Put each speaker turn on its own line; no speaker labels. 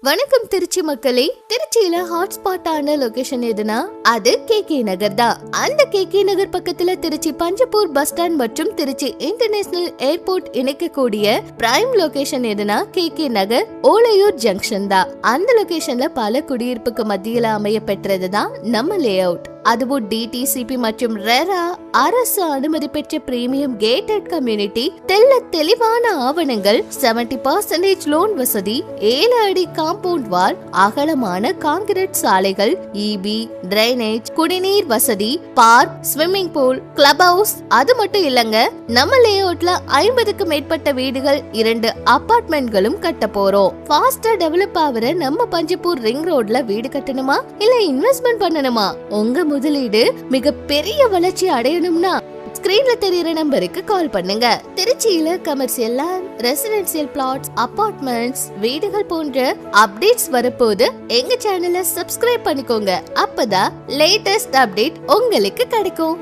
வணக்கம் திருச்சி மக்களே. திருச்சியில ஹாட்ஸ்பாட்டான லொகேஷன் எதுனா அது KK நகர் தான். அந்த KK நகர் பக்கத்துல திருச்சி பஞ்சப்பூர் பஸ் ஸ்டாண்ட் மற்றும் திருச்சி இன்டர்நேஷனல் ஏர்போர்ட் இணைக்கக்கூடிய பிரைம் லொகேஷன் எதுனா KK நகர் ஓலையூர் ஜங்ஷன் தான். அந்த லொகேஷன்ல பல குடியிருப்புக்கு மத்தியில அமைய பெற்றதுதான் நம்ம லே அவுட். அதுவும் DTCP மற்றும் ரெரா அரசு அனுமதி பெற்ற பிரீமியம் கேட்டட் கம்யூனிட்டி, தெளிவான ஆவணங்கள், 70% லோன் வசதி, 7 அடி காம்பவுண்ட் வால், அகலமான கான்கிரீட் சாலைகள், EB, டிரைனேஜ், குடிநீர் வசதி, park, swimming pool, club house. அது மட்டும் இல்லங்க, நம்ம லே அவுட்ல 50க்கு மேற்பட்ட வீடுகள், 2 அபார்ட்மெண்ட்களும் கட்ட போறோம். ஃபாஸ்டா டெவலப் ஆகிற நம்ம பஞ்சப்பூர் ரிங் ரோட்ல வீடு கட்டணுமா இல்ல இன்வெஸ்ட்மெண்ட் பண்ணணுமா? உங்க முதலீடு மிக பெரிய வளர்ச்சி அடையணும்னா ஸ்கிரீன்ல தெரியுற நம்பருக்கு கால் பண்ணுங்க. திருச்சியில commercial land, residential flats, apartments, வீடுகள் போன்ற அப்டேட்ஸ் வரப்போது எங்க சேனலை சப்ஸ்கிரைப் பண்ணிக்கோங்க. அப்பதான் லேட்டஸ்ட் அப்டேட் உங்களுக்கு கிடைக்கும்.